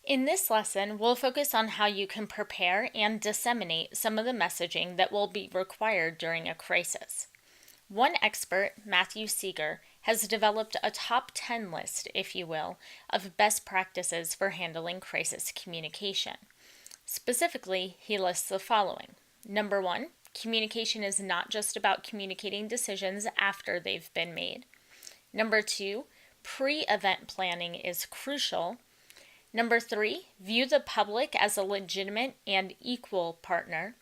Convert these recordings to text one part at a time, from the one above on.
In this lesson, we'll focus on how you can prepare and disseminate some of the messaging that will be required during a crisis. One expert, Matthew Seeger, has developed a top 10 list, if you will, of best practices for handling crisis communication. Specifically, he lists the following. Number 1, communication is not just about communicating decisions after they've been made. Number 2, pre-event planning is crucial. Number 3, view the public as a legitimate and equal partner.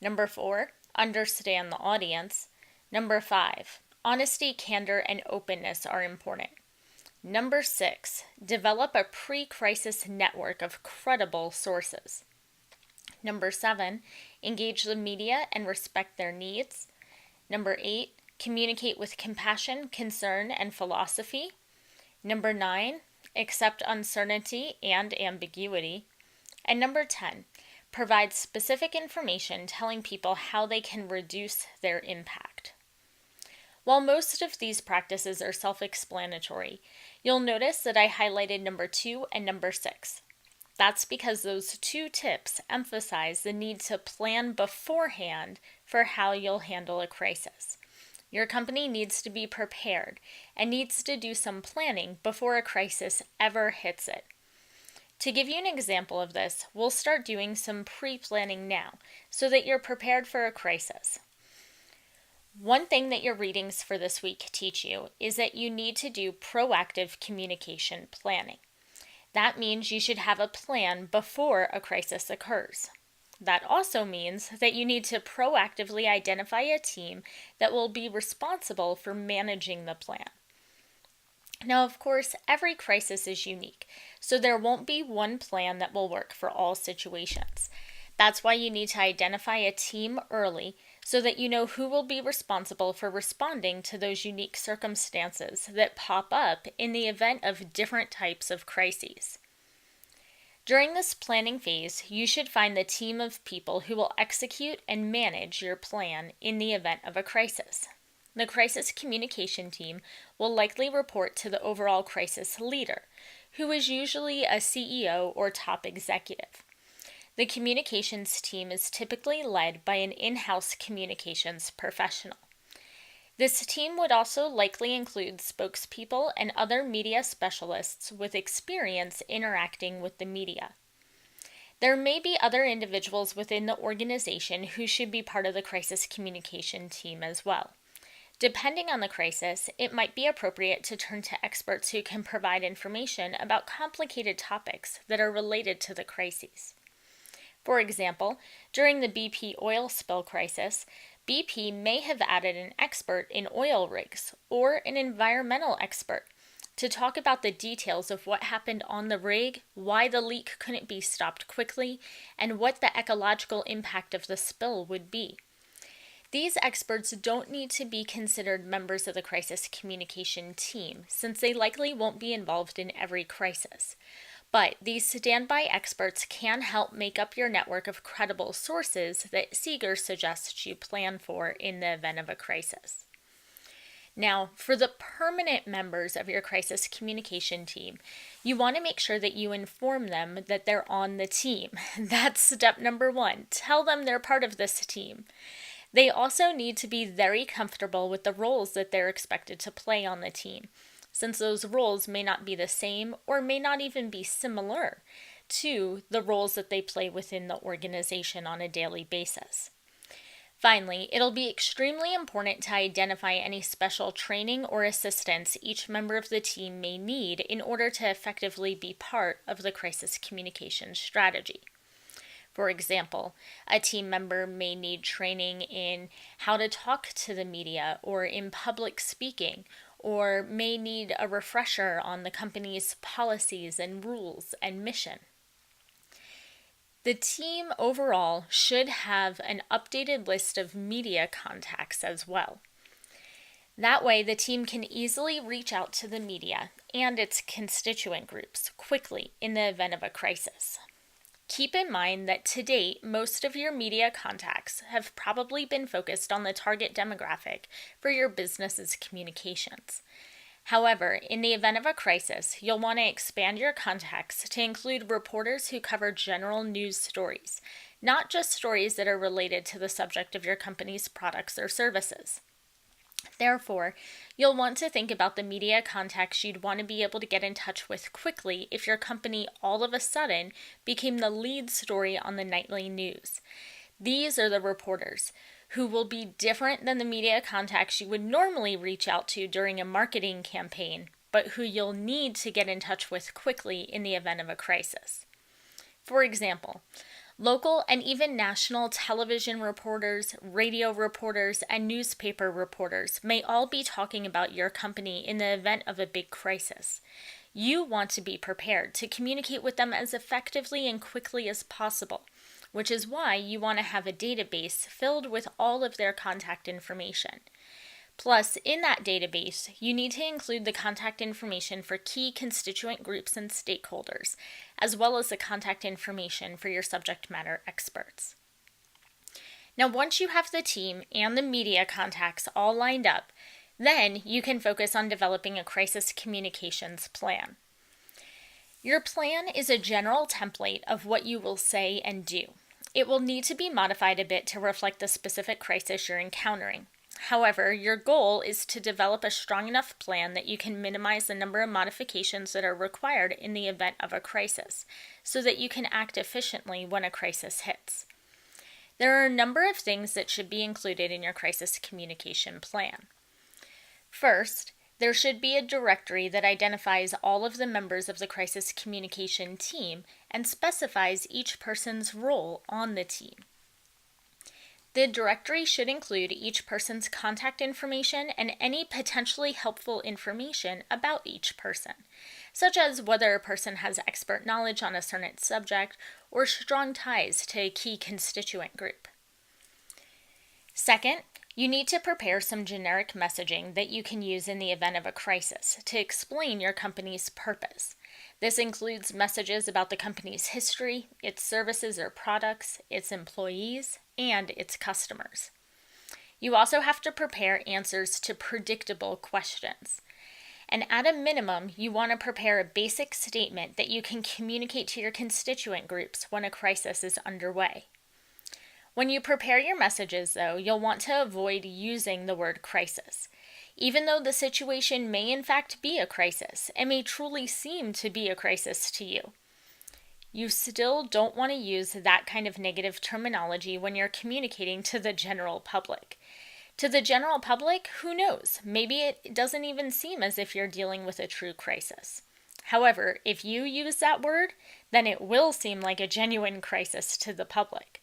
Number 4, understand the audience. Number 5, honesty, candor, and openness are important. Number 6, develop a pre-crisis network of credible sources. Number 7, engage the media and respect their needs. Number 8, communicate with compassion, concern, and philosophy. Number 9, accept uncertainty and ambiguity. And number 10, provide specific information telling people how they can reduce their impact. While most of these practices are self-explanatory, you'll notice that I highlighted number 2 and number 6. That's because those two tips emphasize the need to plan beforehand for how you'll handle a crisis. Your company needs to be prepared and needs to do some planning before a crisis ever hits it. To give you an example of this, we'll start doing some pre-planning now so that you're prepared for a crisis. One thing that your readings for this week teach you is that you need to do proactive communication planning. That means you should have a plan before a crisis occurs. That also means that you need to proactively identify a team that will be responsible for managing the plan. Now, of course, every crisis is unique, so there won't be one plan that will work for all situations. That's why you need to identify a team early so that you know who will be responsible for responding to those unique circumstances that pop up in the event of different types of crises. During this planning phase, you should find the team of people who will execute and manage your plan in the event of a crisis. The crisis communication team will likely report to the overall crisis leader, who is usually a CEO or top executive. The communications team is typically led by an in-house communications professional. This team would also likely include spokespeople and other media specialists with experience interacting with the media. There may be other individuals within the organization who should be part of the crisis communication team as well. Depending on the crisis, it might be appropriate to turn to experts who can provide information about complicated topics that are related to the crises. For example, during the BP oil spill crisis, BP may have added an expert in oil rigs or an environmental expert to talk about the details of what happened on the rig, why the leak couldn't be stopped quickly, and what the ecological impact of the spill would be. These experts don't need to be considered members of the crisis communication team, since they likely won't be involved in every crisis. But these standby experts can help make up your network of credible sources that Seeger suggests you plan for in the event of a crisis. Now, for the permanent members of your crisis communication team, you want to make sure that you inform them that they're on the team. That's step number 1. Tell them they're part of this team. They also need to be very comfortable with the roles that they're expected to play on the team, since those roles may not be the same or may not even be similar to the roles that they play within the organization on a daily basis. Finally, it'll be extremely important to identify any special training or assistance each member of the team may need in order to effectively be part of the crisis communication strategy. For example, a team member may need training in how to talk to the media or in public speaking, or may need a refresher on the company's policies and rules and mission. The team overall should have an updated list of media contacts as well. That way, the team can easily reach out to the media and its constituent groups quickly in the event of a crisis. Keep in mind that to date, most of your media contacts have probably been focused on the target demographic for your business's communications. However, in the event of a crisis, you'll want to expand your contacts to include reporters who cover general news stories, not just stories that are related to the subject of your company's products or services. Therefore, you'll want to think about the media contacts you'd want to be able to get in touch with quickly if your company all of a sudden became the lead story on the nightly news. These are the reporters who will be different than the media contacts you would normally reach out to during a marketing campaign, but who you'll need to get in touch with quickly in the event of a crisis. For example, local and even national television reporters, radio reporters, and newspaper reporters may all be talking about your company in the event of a big crisis. You want to be prepared to communicate with them as effectively and quickly as possible, which is why you want to have a database filled with all of their contact information. Plus, in that database, you need to include the contact information for key constituent groups and stakeholders, as well as the contact information for your subject matter experts. Now, once you have the team and the media contacts all lined up, then you can focus on developing a crisis communications plan. Your plan is a general template of what you will say and do. It will need to be modified a bit to reflect the specific crisis you're encountering. However, your goal is to develop a strong enough plan that you can minimize the number of modifications that are required in the event of a crisis, so that you can act efficiently when a crisis hits. There are a number of things that should be included in your crisis communication plan. First, there should be a directory that identifies all of the members of the crisis communication team and specifies each person's role on the team. The directory should include each person's contact information and any potentially helpful information about each person, such as whether a person has expert knowledge on a certain subject or strong ties to a key constituent group. Second, you need to prepare some generic messaging that you can use in the event of a crisis to explain your company's purpose. This includes messages about the company's history, its services or products, its employees, and its customers. You also have to prepare answers to predictable questions. And at a minimum, you want to prepare a basic statement that you can communicate to your constituent groups when a crisis is underway. When you prepare your messages, though, you'll want to avoid using the word crisis. Even though the situation may in fact be a crisis, it may truly seem to be a crisis to you. You still don't want to use that kind of negative terminology when you're communicating to the general public. To the general public, who knows? Maybe it doesn't even seem as if you're dealing with a true crisis. However, if you use that word, then it will seem like a genuine crisis to the public.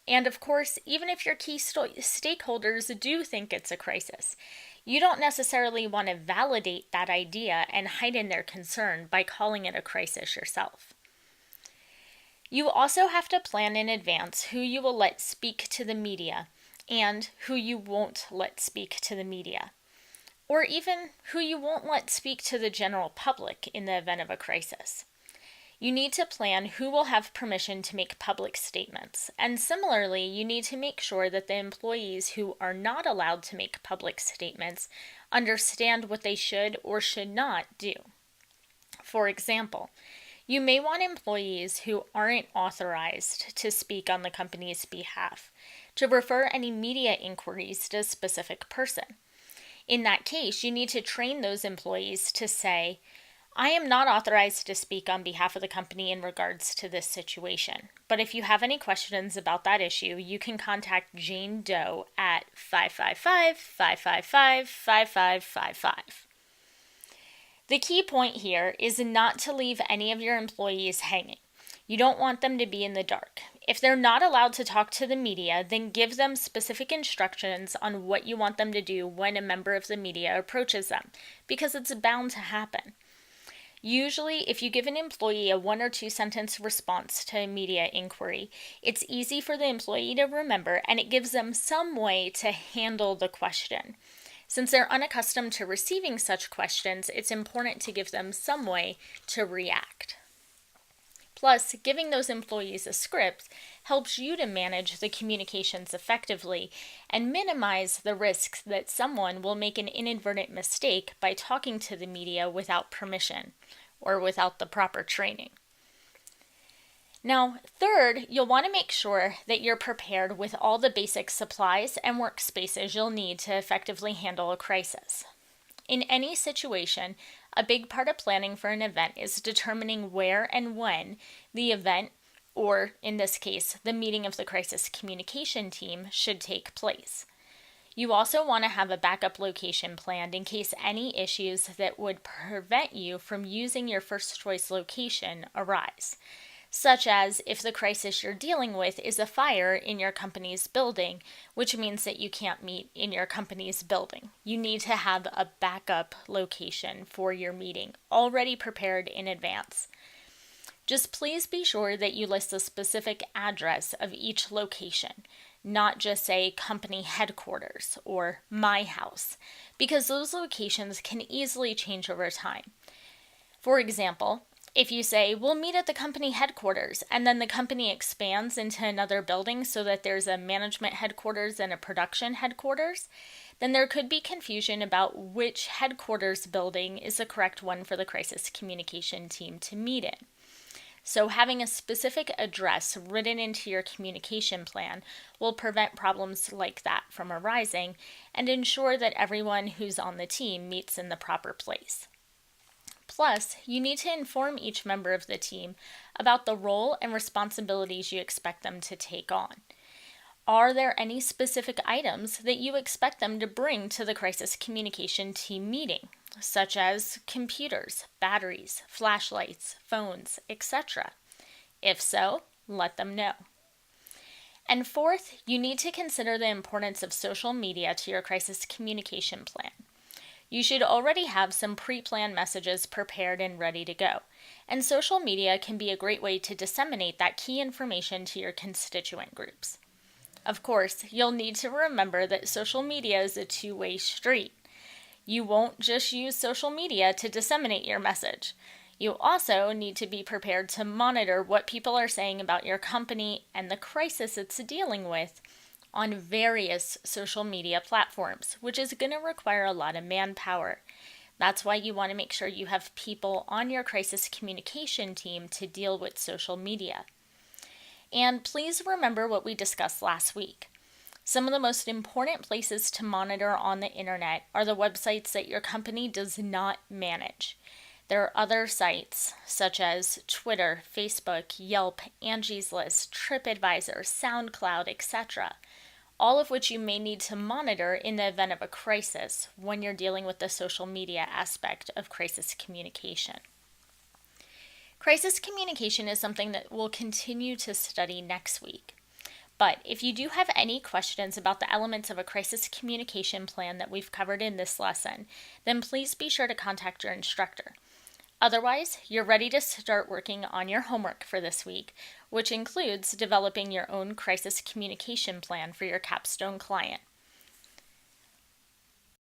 And of course, even if your key stakeholders do think it's a crisis, you don't necessarily want to validate that idea and heighten their concern by calling it a crisis yourself. You also have to plan in advance who you will let speak to the media and who you won't let speak to the media, or even who you won't let speak to the general public in the event of a crisis. You need to plan who will have permission to make public statements, and similarly, you need to make sure that the employees who are not allowed to make public statements understand what they should or should not do. For example, you may want employees who aren't authorized to speak on the company's behalf to refer any media inquiries to a specific person. In that case, you need to train those employees to say, I am not authorized to speak on behalf of the company in regards to this situation, but if you have any questions about that issue, you can contact Jane Doe at 555-555-5555. The key point here is not to leave any of your employees hanging. You don't want them to be in the dark. If they're not allowed to talk to the media, then give them specific instructions on what you want them to do when a member of the media approaches them, because it's bound to happen. Usually, if you give an employee a 1 or 2 sentence response to a media inquiry, it's easy for the employee to remember and it gives them some way to handle the question. Since they're unaccustomed to receiving such questions, it's important to give them some way to react. Plus, giving those employees a script helps you to manage the communications effectively and minimize the risks that someone will make an inadvertent mistake by talking to the media without permission or without the proper training. Now, third, you'll want to make sure that you're prepared with all the basic supplies and workspaces you'll need to effectively handle a crisis. In any situation, a big part of planning for an event is determining where and when the event, or in this case, the meeting of the crisis communication team, should take place. You also want to have a backup location planned in case any issues that would prevent you from using your first choice location arise, such as if the crisis you're dealing with is a fire in your company's building, which means that you can't meet in your company's building. You need to have a backup location for your meeting already prepared in advance. Just please be sure that you list the specific address of each location, not just say company headquarters or my house, because those locations can easily change over time. For example, if you say, we'll meet at the company headquarters, and then the company expands into another building so that there's a management headquarters and a production headquarters, then there could be confusion about which headquarters building is the correct one for the crisis communication team to meet in. So having a specific address written into your communication plan will prevent problems like that from arising and ensure that everyone who's on the team meets in the proper place. Plus, you need to inform each member of the team about the role and responsibilities you expect them to take on. Are there any specific items that you expect them to bring to the crisis communication team meeting, such as computers, batteries, flashlights, phones, etc.? If so, let them know. And fourth, you need to consider the importance of social media to your crisis communication plan. You should already have some pre-planned messages prepared and ready to go, and social media can be a great way to disseminate that key information to your constituent groups. Of course, you'll need to remember that social media is a two-way street. You won't just use social media to disseminate your message. You also need to be prepared to monitor what people are saying about your company and the crisis it's dealing with on various social media platforms, which is going to require a lot of manpower. That's why you want to make sure you have people on your crisis communication team to deal with social media. And please remember what we discussed last week. Some of the most important places to monitor on the internet are the websites that your company does not manage. There are other sites such as Twitter, Facebook, Yelp, Angie's List, TripAdvisor, SoundCloud, etc., all of which you may need to monitor in the event of a crisis when you're dealing with the social media aspect of crisis communication. Crisis communication is something that we'll continue to study next week. But if you do have any questions about the elements of a crisis communication plan that we've covered in this lesson, then please be sure to contact your instructor. Otherwise, you're ready to start working on your homework for this week, which includes developing your own crisis communication plan for your capstone client.